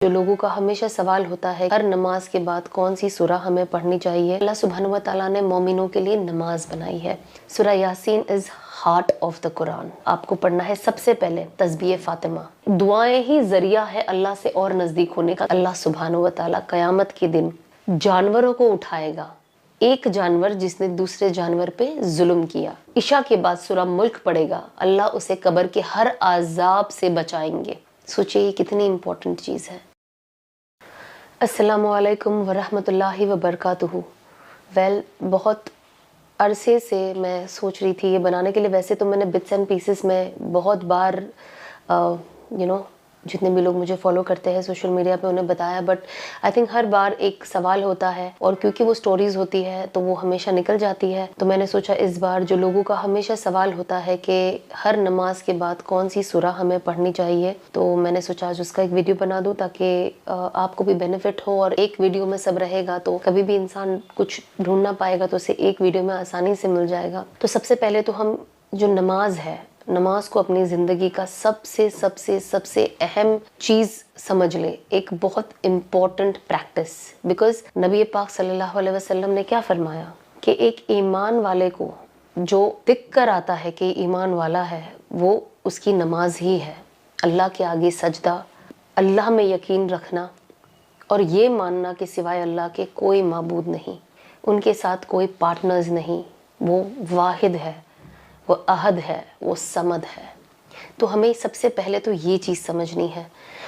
جو لوگوں کا ہمیشہ سوال ہوتا ہے ہر نماز کے بعد کون سی سورہ ہمیں پڑھنی چاہیے، اللہ سبحانہ و تعالیٰ نے مومنوں کے لیے نماز بنائی ہے۔ سورہ Yaseen is heart of the Quran. آپ کو پڑھنا ہے سب سے پہلے تسبیح فاطمہ۔ دعائیں ہی ذریعہ ہے اللہ سے اور نزدیک ہونے کا۔ اللہ سبحانہ و تعالیٰ قیامت کے دن جانوروں کو اٹھائے گا، ایک جانور جس نے دوسرے جانور پہ ظلم کیا۔ عشاء کے بعد سورہ ملک پڑھے گا، اللہ اسے قبر کے ہر عذاب سے بچائیں گے۔ سوچئے یہ کتنی امپورٹنٹ چیز ہے۔ السلام علیکم ورحمۃ اللہ وبرکاتہ۔ بہت عرصے سے میں سوچ رہی تھی یہ بنانے کے لیے۔ ویسے تو میں نے بٹس اینڈ پیسز میں بہت بار جتنے بھی لوگ مجھے فالو کرتے ہیں سوشل میڈیا پہ انہیں بتایا، بٹ آئی تھنک ہر بار ایک سوال ہوتا ہے، اور کیونکہ وہ سٹوریز ہوتی ہے تو وہ ہمیشہ نکل جاتی ہے، تو میں نے سوچا اس بار جو لوگوں کا ہمیشہ سوال ہوتا ہے کہ ہر نماز کے بعد کون سی سورہ ہمیں پڑھنی چاہیے، تو میں نے سوچا آج اس کا ایک ویڈیو بنا دوں تاکہ آپ کو بھی بینیفٹ ہو، اور ایک ویڈیو میں سب رہے گا تو کبھی بھی انسان کچھ ڈھونڈ نہ پائے گا تو اسے ایک ویڈیو میں آسانی سے مل جائے گا۔ تو سب سے پہلے تو ہم جو نماز ہے، نماز کو اپنی زندگی کا سب سے اہم چیز سمجھ لے، ایک بہت امپورٹنٹ پریکٹس، بیکاز نبی پاک صلی اللہ علیہ وسلم نے کیا فرمایا کہ ایک ایمان والے کو جو دکھ کر آتا ہے کہ ایمان والا ہے وہ اس کی نماز ہی ہے۔ اللہ کے آگے سجدہ، اللہ میں یقین رکھنا، اور یہ ماننا کہ سوائے اللہ کے کوئی معبود نہیں، ان کے ساتھ کوئی پارٹنرز نہیں، وہ واحد ہے، وہ احد ہے، وہ صمد ہے۔ تو ہمیں سب سے پہلے تو یہ چیز سمجھنی ہے۔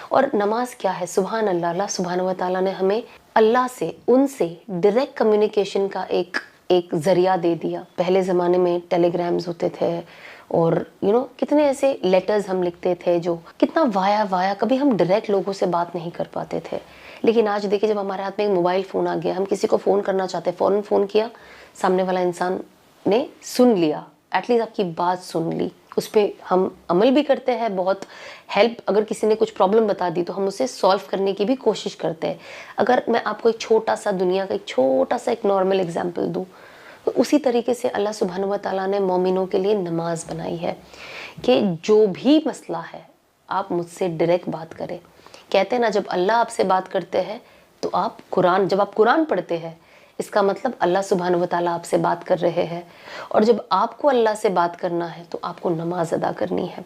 اور نماز کیا ہے؟ سبحان اللہ، اللہ سبحانہ و تعالیٰ نے ہمیں اللہ سے، ان سے ڈائریکٹ کمیونیکیشن کا ایک ذریعہ دے دیا۔ پہلے زمانے میں ٹیلی گرامز ہوتے تھے، اور کتنے ایسے لیٹرز ہم لکھتے تھے جو کتنا وایا کبھی ہم ڈائریکٹ لوگوں سے بات نہیں کر پاتے تھے۔ لیکن آج دیکھیں جب ہمارے ہاتھ میں ایک موبائل فون آ گیا، ہم کسی کو فون کرنا چاہتے ہیں، فوراً فون کیا، سامنے والا انسان نے سن لیا، ایٹ لیسٹ آپ کی بات سن لی، اس پہ ہم عمل بھی کرتے ہیں، بہت ہیلپ، اگر کسی نے کچھ پرابلم بتا دی تو ہم اسے سالو کرنے کی بھی کوشش کرتے ہیں۔ اگر میں آپ کو ایک چھوٹا سا دنیا کا ایک نارمل ایگزامپل دوں، تو اسی طریقے سے اللہ سبحانہ و تعالیٰ نے مومنوں کے لیے نماز بنائی ہے کہ جو بھی مسئلہ ہے آپ مجھ سے ڈائریکٹ بات کریں۔ کہتے ہیں نا جب اللہ آپ سے بات کرتے ہیں تو جب آپ قرآن پڑھتے ہیں اس کا مطلب اللہ سبحانہ و تعالیٰ آپ سے بات کر رہے ہیں، اور جب آپ کو اللہ سے بات کرنا ہے تو آپ کو نماز ادا کرنی ہے۔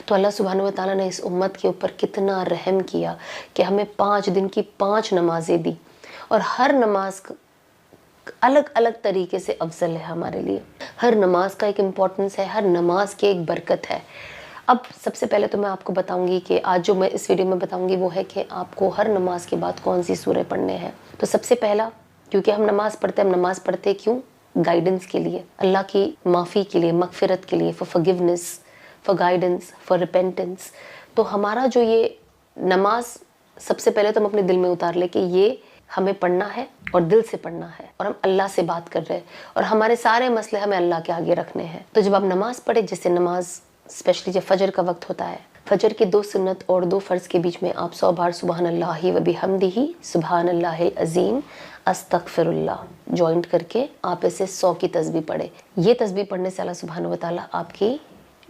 تو اللہ سبحانہ و تعالیٰ نے اس امت کے اوپر کتنا رحم کیا کہ ہمیں 5 دن کی 5 نمازیں دی، اور ہر نماز الگ الگ طریقے سے افضل ہے ہمارے لیے۔ ہر نماز کا ایک امپورٹنس ہے، ہر نماز کی ایک برکت ہے۔ اب سب سے پہلے تو میں آپ کو بتاؤں گی کہ آج جو میں اس ویڈیو میں بتاؤں گی وہ ہے کہ آپ کو ہر نماز کے بعد کون سی سورہ پڑھنے ہیں۔ تو سب سے پہلا، کیونکہ ہم نماز پڑھتے کیوں؟ گائیڈنس کے لیے، اللہ کی معافی کے لیے، مغفرت کے لیے، for forgiveness, for guidance, for repentance. تو ہمارا جو یہ نماز، سب سے پہلے تو ہم اپنے دل میں اتار لیں کہ یہ ہمیں پڑھنا ہے اور دل سے پڑھنا ہے، اور ہم اللہ سے بات کر رہے ہیں، اور ہمارے سارے مسئلے ہمیں اللہ کے آگے رکھنے ہیں۔ تو جب آپ نماز پڑھیں، جیسے نماز اسپیشلی جب فجر کا وقت ہوتا ہے، فجر کے 2 سنت اور 2 فرض کے بیچ میں آپ 100 بار سبحان اللہ و بحمدہ، سبحان اللہ العظیم، استغفر اللہ جوائنٹ کر کے آپ اسے 100 کی تسبیح پڑھیں۔ یہ تسبیح پڑھنے سے اللہ سبحانہ و تعالیٰ آپ کی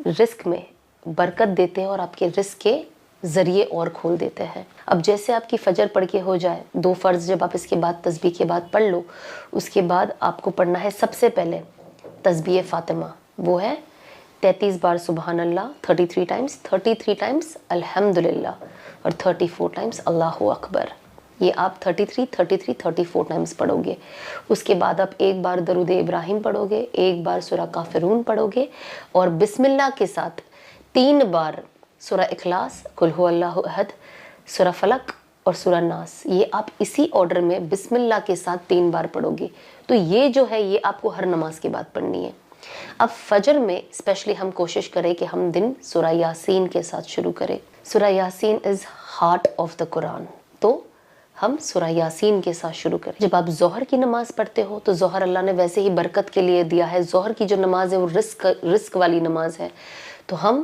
رزق میں برکت دیتے ہیں، اور آپ کے رزق کے ذریعے اور کھول دیتے ہیں۔ اب جیسے آپ کی فجر پڑھ کے ہو جائے، 2 فرض جب آپ اس کے بعد تسبیح کے بعد پڑھ لو، اس کے بعد آپ کو پڑھنا ہے سب سے پہلے تسبیح فاطمہ، وہ ہے 33 بار سبحان اللہ، 33 ٹائمز الحمدللہ، اور 34 ٹائمز اللہ اکبر۔ یہ آپ 34 ٹائمز پڑھو گے۔ اس کے بعد آپ ایک بار درود ابراہیم پڑھو گے، ایک بار سورہ کافرون پڑھو گے، اور بسم اللہ کے ساتھ 3 بار سورہ اخلاص، قل هو اللہ احد، سورہ فلق اور سورہ ناس۔ یہ آپ اسی آرڈر میں بسم اللہ کے ساتھ 3 بار پڑھو گے۔ تو یہ جو ہے یہ آپ کو ہر نماز کے بعد پڑھنی ہے۔ اب فجر میں اسپیشلی ہم کوشش کریں کہ ہم دن سورہ یاسین کے ساتھ شروع کریں۔ سورہ Yaseen is heart of the Quran, تو ہم سورہ یاسین کے ساتھ شروع کریں۔ جب آپ ظہر کی نماز پڑھتے ہو تو ظہر اللہ نے ویسے ہی برکت کے لیے دیا ہے، ظہر کی جو نماز ہے وہ رزق والی نماز ہے، تو ہم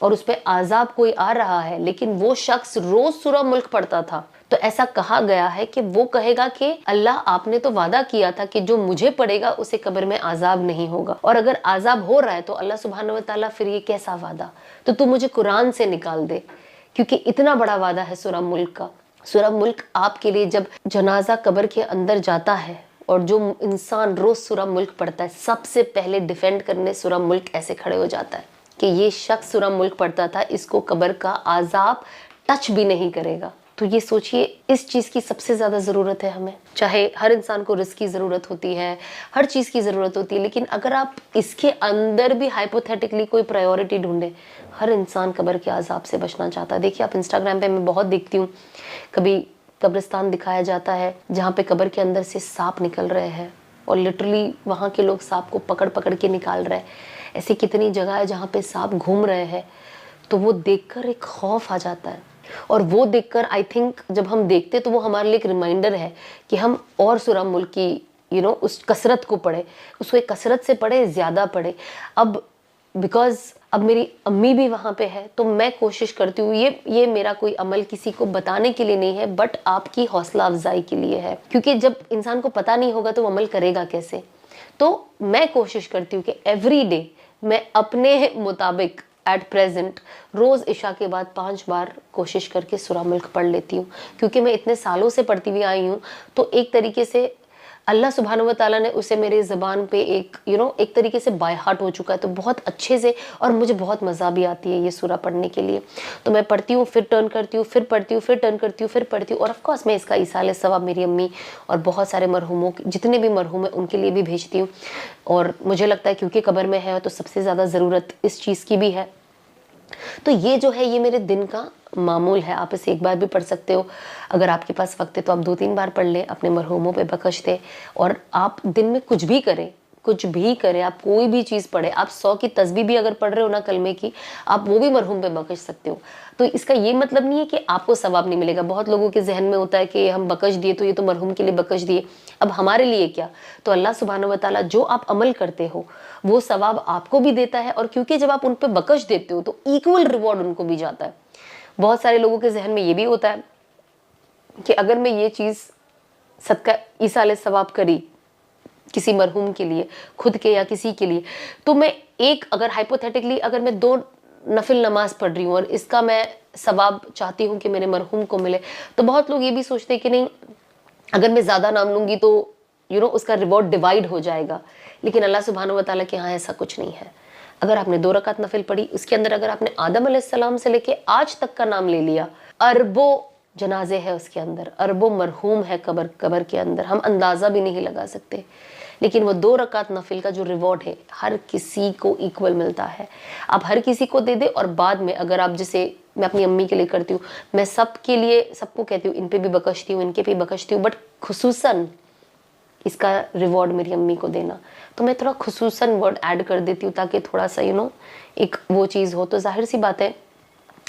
اور اس پہ عذاب کوئی آ رہا ہے لیکن وہ شخص روز سورہ ملک پڑھتا تھا، تو ایسا کہا گیا ہے کہ وہ کہے گا کہ اللہ آپ نے تو وعدہ کیا تھا کہ جو مجھے پڑھے گا اسے قبر میں عذاب نہیں ہوگا، اور اگر عذاب ہو رہا ہے تو اللہ سبحانہ و تعالیٰ پھر یہ کیسا وعدہ، تو مجھے قرآن سے نکال دے، کیونکہ اتنا بڑا وعدہ ہے سورہ ملک کا۔ سورہ ملک آپ کے لیے جب جنازہ قبر کے اندر جاتا ہے اور جو انسان روز سورہ ملک پڑھتا ہے، سب سے پہلے ڈیفینڈ کرنے سورہ ملک ایسے کھڑے ہو جاتا ہے کہ یہ شخص سورہ ملک پڑھتا تھا، اس کو قبر کا عذاب ٹچ بھی نہیں کرے گا۔ تو یہ سوچئے اس چیز کی سب سے زیادہ ضرورت ہے ہمیں، چاہے ہر انسان کو رزق کی ضرورت ہوتی ہے، ہر چیز کی ضرورت ہوتی ہے، لیکن اگر آپ اس کے اندر بھی ہائپوتھیٹکلی کوئی پرائیورٹی ڈھونڈیں، ہر انسان قبر کے عذاب سے بچنا چاہتا ہے۔ دیکھیے آپ انسٹاگرام پہ میں بہت دیکھتی ہوں، کبھی قبرستان دکھایا جاتا ہے جہاں پہ قبر کے اندر سے سانپ نکل رہے ہیں اور لٹرلی وہاں کے لوگ سانپ کو پکڑ پکڑ کے نکال رہے ہیں۔ ایسی کتنی جگہ ہے جہاں پہ سانپ گھوم رہے ہیں، تو وہ دیکھ کر ایک خوف آ جاتا ہے، اور وہ دیکھ کر آئی تھنک جب ہم دیکھتے تو وہ ہمارے لیے ایک ریمائنڈر ہے کہ ہم اور سورہ ملک کی اس کثرت کو پڑھے، اس کو ایک کثرت سے پڑھے، زیادہ پڑھے۔ اب بیکاز اب میری امی بھی وہاں پہ ہے تو میں کوشش کرتی ہوں، یہ میرا کوئی عمل کسی کو بتانے کے لیے نہیں ہے، بٹ آپ کی حوصلہ افزائی کے لیے ہے، کیونکہ جب انسان کو پتہ نہیں ہوگا تو وہ عمل کرے گا کیسے۔ تو میں کوشش کرتی ہوں کہ ایوری ڈے میں اپنے مطابق ایٹ پریزنٹ روز عشاء کے بعد 5 بار کوشش کر کے سورہ ملک پڑھ لیتی ہوں، کیونکہ میں اتنے سالوں سے پڑھتی ہوئی آئی ہوں، تو ایک طریقے سے اللہ سبحانہ و تعالیٰ نے اسے میرے زبان پہ ایک طریقے سے بائی ہارٹ ہو چکا ہے، تو بہت اچھے سے، اور مجھے بہت مزہ بھی آتی ہے یہ سورہ پڑھنے کے لیے۔ تو میں پڑھتی ہوں، پھر ٹرن کرتی ہوں، پھر پڑھتی ہوں، پھر ٹرن کرتی ہوں، پھر پڑھتی ہوں، اور آف کورس میں اس کا ایصال ثواب میری امی اور بہت سارے مرحوموں جتنے بھی مرحوم ہیں ان کے لیے بھی بھیجتی ہوں، اور مجھے لگتا ہے کیونکہ قبر میں ہے تو سب سے زیادہ ضرورت اس چیز کی بھی ہے۔ تو یہ جو ہے یہ میرے دن کا معمول ہے، آپ اسے ایک بار بھی پڑھ سکتے ہو، اگر آپ کے پاس وقت ہے تو آپ 2-3 بار پڑھ لیں، اپنے مرحوموں پہ بخش دیں، اور آپ دن میں کچھ بھی کریں، آپ کوئی بھی چیز پڑھیں، آپ 100 کی تسبیح بھی اگر پڑھ رہے ہو نا کلمے کی، آپ وہ بھی مرحوم پہ بخش سکتے ہو۔ تو اس کا یہ مطلب نہیں ہے کہ آپ کو ثواب نہیں ملے گا۔ بہت لوگوں کے ذہن میں ہوتا ہے کہ ہم بخش دیے تو یہ تو مرحوم کے لیے بخش دیے، اب ہمارے لیے کیا؟ تو اللہ سبحانہ و تعالیٰ جو آپ عمل کرتے ہو وہ ثواب آپ کو بھی دیتا ہے، اور کیونکہ جب آپ ان پہ بخش دیتے ہو تو ایکول ریوارڈ ان کو بھی جاتا ہے۔ بہت سارے لوگوں کے ذہن میں یہ بھی ہوتا ہے کہ اگر میں یہ چیز صدقہ ایصال ثواب کری کسی مرحوم کے لیے، خود کے یا کسی کے لیے، تو میں اگر ہائپوتھیٹکلی اگر میں 2 نفل نماز پڑھ رہی ہوں اور اس کا میں ثواب چاہتی ہوں کہ میرے مرحوم کو ملے، تو بہت لوگ یہ بھی سوچتے ہیں کہ نہیں، اگر میں زیادہ نام لوں گی تو اس کا ریوارڈ ڈیوائیڈ ہو جائے گا، لیکن اللہ سبحانہ و تعالیٰ کے ہاں ایسا کچھ نہیں ہے۔ اگر آپ نے 2 رکعت نفل پڑھی، اس کے اندر اگر آپ نے آدم علیہ السلام سے لے کے آج تک کا نام لے لیا، اربوں جنازے ہیں اس کے اندر، اربوں مرحوم ہے قبر کے اندر، ہم اندازہ بھی نہیں لگا سکتے، لیکن وہ 2 رکعت نفل کا جو ریوارڈ ہے ہر کسی کو ایکول ملتا ہے۔ آپ ہر کسی کو دے دے، اور بعد میں اگر آپ جیسے میں اپنی امی کے لیے کرتی ہوں، میں سب کے لیے سب کو کہتی ہوں ان پہ بھی بخشتی ہوں، ان کے بھی بخشتی ہوں، بٹ خصوصاً اس کا ریوارڈ میری امی کو دینا، تو میں تھوڑا خصوصاً ورڈ ایڈ کر دیتی ہوں تاکہ تھوڑا سا ایک وہ چیز ہو۔ تو ظاہر سی بات ہے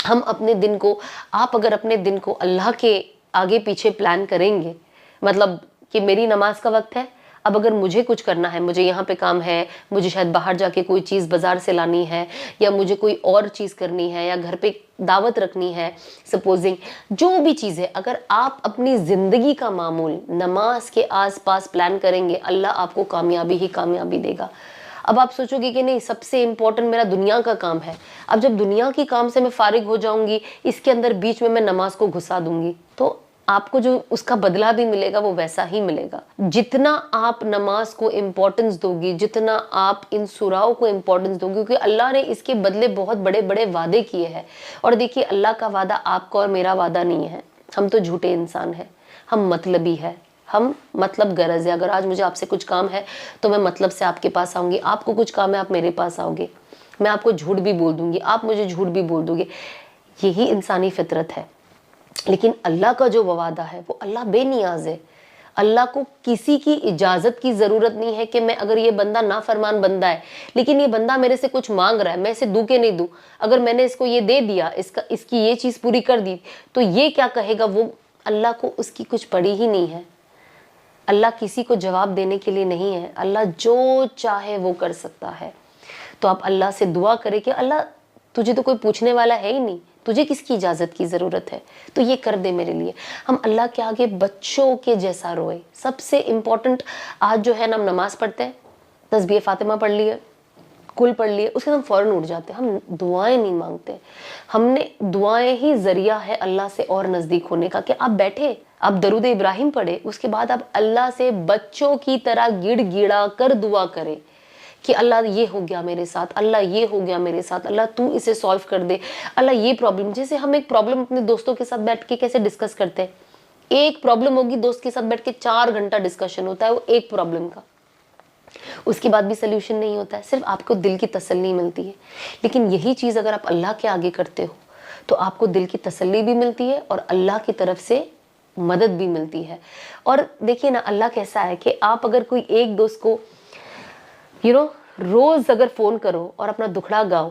ہم اپنے دن کو، آپ اگر اپنے دن کو اللہ کے آگے پیچھے پلان کریں گے، مطلب کہ میری نماز کا وقت ہے، اب اگر مجھے کچھ کرنا ہے، مجھے یہاں پہ کام ہے، مجھے شاید باہر جا کے کوئی چیز بازار سے لانی ہے، یا مجھے کوئی اور چیز کرنی ہے، یا گھر پہ دعوت رکھنی ہے، سپوزنگ جو بھی چیز ہے، اگر آپ اپنی زندگی کا معمول نماز کے آس پاس پلان کریں گے، اللہ آپ کو کامیابی ہی کامیابی دے گا۔ اب آپ سوچو گے کہ نہیں، سب سے امپورٹنٹ میرا دنیا کا کام ہے، اب جب دنیا کی کام سے میں فارغ ہو جاؤں گی، اس کے اندر بیچ میں نماز کو گھسا دوں گی، تو آپ کو جو اس کا بدلہ بھی ملے گا وہ ویسا ہی ملے گا۔ جتنا آپ نماز کو امپورٹنس دو گی، جتنا آپ ان سوراؤں کو امپورٹنس دو گی، کیونکہ اللہ نے اس کے بدلے بہت بڑے بڑے وعدے کیے ہیں، اور دیکھیے اللہ کا وعدہ آپ کا اور میرا وعدہ نہیں ہے، ہم تو جھوٹے انسان ہیں، ہم مطلبی ہے، ہم مطلب غرض ہے۔ اگر آج مجھے آپ سے کچھ کام ہے تو میں مطلب سے آپ کے پاس آؤں گی، آپ کو کچھ کام ہے آپ میرے پاس آؤ گے، میں آپ کو جھوٹ بھی بول دوں گی، آپ مجھے جھوٹ بھی بول دو گے، یہی انسانی فطرت ہے۔ لیکن اللہ کا جو وعدہ ہے وہ اللہ بے نیاز ہے، اللہ کو کسی کی اجازت کی ضرورت نہیں ہے کہ میں اگر یہ بندہ نافرمان بندہ ہے لیکن یہ بندہ میرے سے کچھ مانگ رہا ہے، میں اسے دوں کہ نہیں دوں، اگر میں نے اس کو یہ دے دیا، اس کی یہ چیز پوری کر دی تو یہ کیا کہے گا، وہ اللہ کو اس کی کچھ پڑی ہی نہیں ہے۔ اللہ کسی کو جواب دینے کے لیے نہیں ہے، اللہ جو چاہے وہ کر سکتا ہے۔ تو آپ اللہ سے دعا کریں کہ اللہ تجھے تو کوئی پوچھنے والا ہے ہی نہیں, تجھے کس کی اجازت کی ضرورت ہے, تو یہ کر دے میرے لیے. ہم اللہ کے آگے بچوں کے جیسا روئے. سب سے امپورٹنٹ آج جو ہے نا, ہم نماز پڑھتے ہیں, تسبیح فاطمہ پڑھ لی ہے, کل پڑھ لیے, اس کے بعد ہم فوراً اٹھ جاتے ہیں, ہم دعائیں نہیں مانگتے. ہم نے دعائیں ہی ذریعہ ہے اللہ سے اور نزدیک ہونے کا, کہ آپ بیٹھے, آپ درود ابراہیم پڑھے, اس کے بعد آپ اللہ سے بچوں کی طرح گڑ گڑا کر دعا کرے کہ اللہ یہ ہو گیا میرے ساتھ, اللہ یہ ہو گیا میرے ساتھ, اللہ تو اسے سالو کر دے, اللہ یہ پرابلم. جیسے ہم ایک پرابلم اپنے دوستوں کے ساتھ بیٹھ کے کیسے ڈسکس کرتے ہیں, ایک پرابلم ہوگی, دوست کے ساتھ بیٹھ کے 4 گھنٹہ ڈسکشن ہوتا ہے وہ ایک پرابلم کا, اس کے بعد بھی سلیوشن نہیں ہوتا ہے, صرف آپ کو دل کی تسلی ملتی ہے. لیکن یہی چیز اگر آپ اللہ کے آگے کرتے ہو تو آپ کو دل کی تسلی بھی ملتی ہے اور اللہ کی طرف سے مدد بھی ملتی ہے. اور دیکھیے نا, اللہ کیسا ہے کہ آپ اگر کوئی ایک دوست کو روز اگر فون کرو اور اپنا دکھڑا گاؤ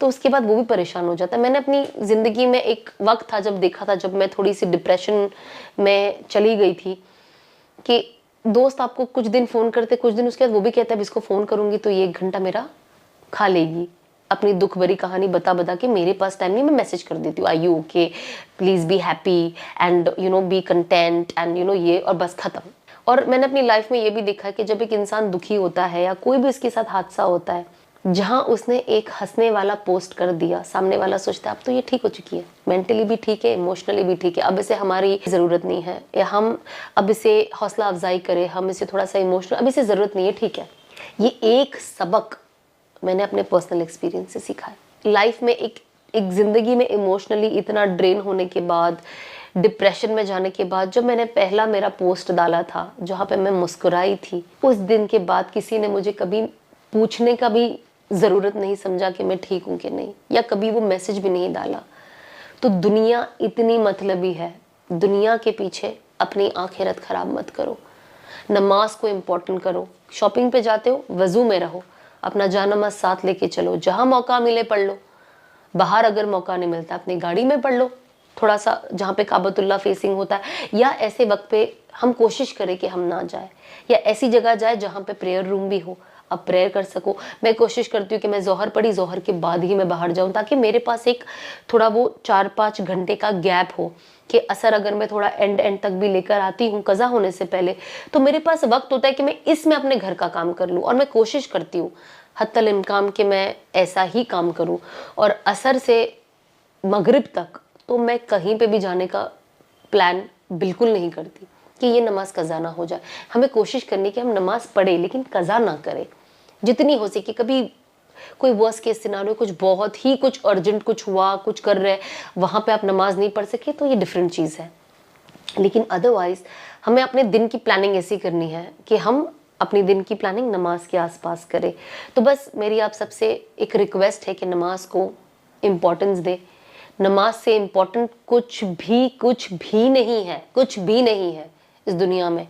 تو اس کے بعد وہ بھی پریشان ہو جاتا ہے. میں نے اپنی زندگی میں ایک وقت تھا جب دیکھا تھا, جب میں تھوڑی سی ڈپریشن میں چلی گئی تھی, کہ دوست آپ کو کچھ دن فون کرتے, کچھ دن اس کے بعد وہ بھی کہتا ہے اس کو فون کروں گی تو یہ 1 گھنٹہ میرا کھا لے گی, اپنی دکھ بھری کہانی بتا بتا کے. میرے پاس ٹائم نہیں, میں میسج کر دیتی ہوں, I you okay, please be happy and be content and یہ, اور بس ختم. اور میں نے اپنی لائف میں یہ بھی دیکھا کہ جب ایک انسان دکھی ہوتا ہے یا کوئی بھی اس کے ساتھ حادثہ ہوتا ہے, جہاں اس نے ایک ہنسنے والا پوسٹ کر دیا, سامنے والا سوچتا ہے اب تو یہ ٹھیک ہو چکی ہے, مینٹلی بھی ٹھیک ہے, ایموشنلی بھی ٹھیک ہے, اب اسے ہماری ضرورت نہیں ہے, یا ہم اب اسے حوصلہ افزائی کریں, ہم اسے تھوڑا سا ایموشنل, اب اسے ضرورت نہیں ہے, ٹھیک ہے. یہ ایک سبق میں نے اپنے پرسنل ایکسپیرینس سے سیکھا ہے. لائف میں ایک زندگی میں ایموشنلی اتنا ڈرین ہونے کے بعد, ڈپریشن میں جانے کے بعد, جب میں نے پہلا میرا پوسٹ ڈالا تھا جہاں پہ میں مسکرائی تھی, اس دن کے بعد کسی نے مجھے کبھی پوچھنے کا بھی ضرورت نہیں سمجھا کہ میں ٹھیک ہوں کہ نہیں, یا کبھی وہ میسج بھی نہیں ڈالا. تو دنیا اتنی مطلبی ہے, دنیا کے پیچھے اپنی آخرت خراب مت کرو. نماز کو امپورٹنٹ کرو. شاپنگ پہ جاتے ہو, وضو میں رہو, اپنا جانماز ساتھ لے کے چلو, جہاں موقع ملے پڑھ لو. باہر اگر موقع نہیں ملتا اپنی گاڑی میں پڑھ لو, تھوڑا سا جہاں پہ کعبۃ اللہ فیسنگ ہوتا ہے, یا ایسے وقت پہ ہم کوشش کریں کہ ہم نہ جائیں, یا ایسی جگہ جائے جہاں پہ پریئر روم بھی ہو, اب پریئر کر سکو. میں کوشش کرتی ہوں کہ میں ظہر پڑھی, ظہر کے بعد ہی میں باہر جاؤں, تاکہ میرے پاس ایک تھوڑا وہ 4-5 گھنٹے کا گیپ ہو, کہ اثر اگر میں تھوڑا اینڈ تک بھی لے کر آتی ہوں قضا ہونے سے پہلے, تو میرے پاس وقت ہوتا ہے کہ میں اس میں اپنے گھر کا کام کر لوں. اور میں کوشش کرتی ہوں حتی الامکان کہ میں ایسا ہی کام کروں. اور عصر سے مغرب تک تو میں کہیں پہ بھی جانے کا پلان بالکل نہیں کرتی کہ یہ نماز قضا نہ ہو جائے. ہمیں کوشش کرنی کہ ہم نماز پڑھیں لیکن قضا نہ کریں جتنی ہو سکے. کبھی کوئی ورس کیس سیناریو, کچھ بہت ہی کچھ ارجنٹ کچھ ہوا, کچھ کر رہے, وہاں پہ آپ نماز نہیں پڑھ سکے تو یہ ڈیفرنٹ چیز ہے. لیکن ادروائز ہمیں اپنے دن کی پلاننگ ایسی کرنی ہے کہ ہم اپنی دن کی پلاننگ نماز کے آس پاس کریں. تو بس میری آپ سب سے ایک ریکویسٹ ہے کہ نماز کو امپورٹنس دے. نماز سے امپورٹنٹ کچھ بھی نہیں ہے, کچھ بھی نہیں ہے اس دنیا میں.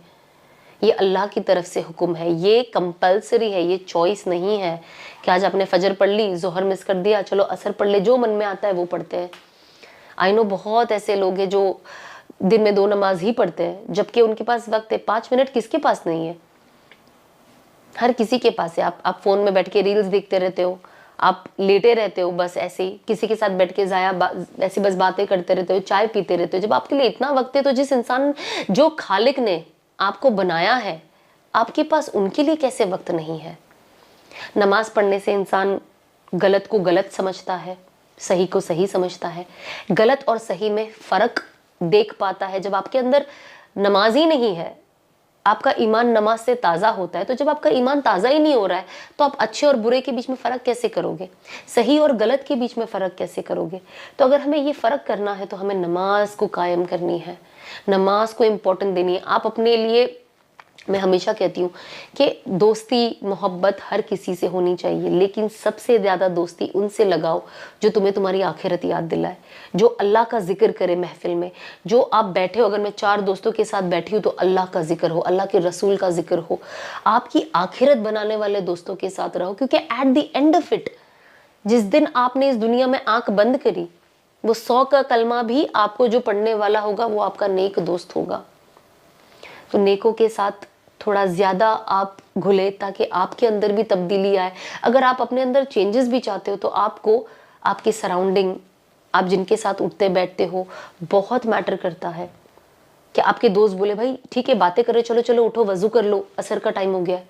یہ اللہ کی طرف سے حکم ہے, یہ کمپلسری ہے, یہ چوائس نہیں ہے کہ آج آپ نے فجر پڑھ لی, ظہر مس کر دیا, چلو عصر پڑھ لے, جو من میں آتا ہے وہ پڑھتے ہیں. آئی نو بہت ایسے لوگ ہیں جو دن میں 2 نماز ہی پڑھتے ہیں, جبکہ ان کے پاس وقت ہے. 5 منٹ کس کے پاس نہیں ہے؟ ہر کسی کے پاس ہے. آپ فون میں بیٹھ کے ریلز دیکھتے رہتے ہو, آپ لیٹے رہتے ہو, بس ایسے ہی کسی کے ساتھ بیٹھ کے ایسی بس باتیں کرتے رہتے ہو, چائے پیتے رہتے ہو. جب آپ کے لیے اتنا وقت ہے تو جس انسان جو خالق نے آپ کو بنایا ہے, آپ کے پاس ان کے لیے کیسے وقت نہیں ہے؟ نماز پڑھنے سے انسان غلط کو غلط سمجھتا ہے, صحیح کو صحیح سمجھتا ہے, غلط اور صحیح میں فرق دیکھ پاتا ہے. جب آپ کے اندر نماز ہی نہیں ہے, آپ کا ایمان نماز سے تازہ ہوتا ہے, تو جب آپ کا ایمان تازہ ہی نہیں ہو رہا ہے تو آپ اچھے اور برے کے بیچ میں فرق کیسے کرو گے؟ صحیح اور غلط کے بیچ میں فرق کیسے کرو گے؟ تو اگر ہمیں یہ فرق کرنا ہے تو ہمیں نماز کو قائم کرنی ہے, نماز کو امپورٹنٹ دینی ہے. آپ اپنے لیے, میں ہمیشہ کہتی ہوں کہ دوستی محبت ہر کسی سے ہونی چاہیے, لیکن سب سے زیادہ دوستی ان سے لگاؤ جو تمہیں تمہاری آخرت یاد دلائے, جو اللہ کا ذکر کرے محفل میں. جو آپ بیٹھے ہو, اگر میں 4 دوستوں کے ساتھ بیٹھی ہوں تو اللہ کا ذکر ہو, اللہ کے رسول کا ذکر ہو. آپ کی آخرت بنانے والے دوستوں کے ساتھ رہو, کیونکہ at the end of it, جس دن آپ نے اس دنیا میں آنکھ بند کری, وہ 100 کا کلمہ بھی آپ کو جو پڑھنے والا ہوگا وہ آپ کا نیک دوست ہوگا. تو نیکوں کے ساتھ تھوڑا زیادہ آپ گھلے تاکہ آپ کے اندر بھی تبدیلی آئے. اگر آپ اپنے اندر چینجز بھی چاہتے ہو تو آپ کو آپ کی سراؤنڈنگ, آپ جن کے ساتھ اٹھتے بیٹھتے ہو, بہت میٹر کرتا ہے. کہ آپ کے دوست بولے بھائی ٹھیک ہے باتیں کر رہے, چلو چلو اٹھو وضو کر لو, عصر کا ٹائم ہو گیا ہے,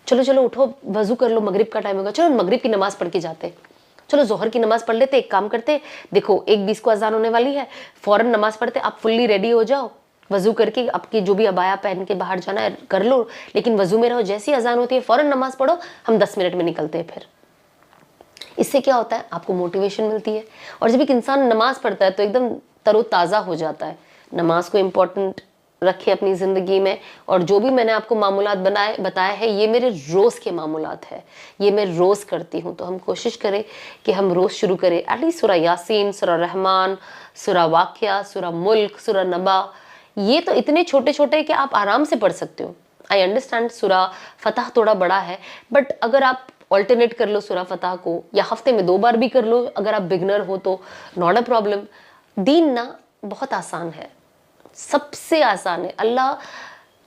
چلو چلو اٹھو وضو کر لو, مغرب کا ٹائم ہوگا, چلو مغرب کی نماز پڑھ کے جاتے, چلو ظہر کی نماز پڑھ لیتے, ایک کام کرتے, دیکھو 1:20 کو اذان ہونے والی ہے, فوراً نماز پڑھتے, آپ فلی ریڈی ہو جاؤ, وضو کر کے آپ کی جو بھی عبایا پہن کے باہر جانا ہے کر لو, لیکن وضو میں رہو, جیسی اذان ہوتی ہے فوراً نماز پڑھو, ہم 10 منٹ میں نکلتے ہیں. پھر اس سے کیا ہوتا ہے, آپ کو موٹیویشن ملتی ہے, اور جب ایک انسان نماز پڑھتا ہے تو ایک دم تر و تازہ ہو جاتا ہے. نماز کو امپورٹنٹ رکھے اپنی زندگی میں, اور جو بھی میں نے آپ کو معمولات بتائے ہیں یہ میرے روز کے معمولات ہیں, یہ میں روز کرتی ہوں. تو ہم کوشش کریں کہ ہم روز شروع کریں ایٹ لیسٹ سورہ یاسین, سورہ رحمان, سورہ واقعہ, سورہ ملک, سورہ نبا. یہ تو اتنے چھوٹے چھوٹے کہ آپ آرام سے پڑھ سکتے ہو. آئی انڈرسٹینڈ سورہ فتح تھوڑا بڑا ہے, بٹ اگر آپ آلٹرنیٹ کر لو سورہ فتح کو, یا ہفتے میں 2 بار بھی کر لو, اگر آپ بگنر ہو تو ناٹ اے پرابلم. دین نا بہت آسان ہے, سب سے آسان ہے. اللہ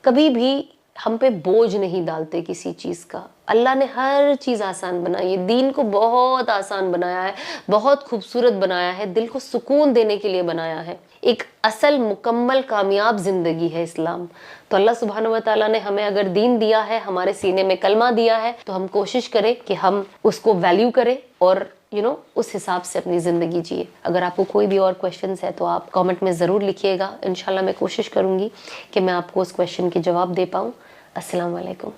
کبھی بھی ہم پہ بوجھ نہیں ڈالتے کسی چیز کا. اللہ نے ہر چیز آسان بنائی ہے, دین کو بہت آسان بنایا ہے, بہت خوبصورت بنایا ہے, دل کو سکون دینے کے لیے بنایا ہے. ایک اصل مکمل کامیاب زندگی ہے اسلام. تو اللہ سبحانہ و تعالیٰ نے ہمیں اگر دین دیا ہے, ہمارے سینے میں کلمہ دیا ہے, تو ہم کوشش کریں کہ ہم اس کو ویلیو کریں اور اس حساب سے اپنی زندگی جیے. اگر آپ کو کوئی بھی اور کویشچنس ہے تو آپ کامنٹ میں ضرور لکھیے گا. انشاءاللہ میں کوشش کروں گی کہ میں آپ کو اس کویشچن کے جواب دے پاؤں. السلام علیکم.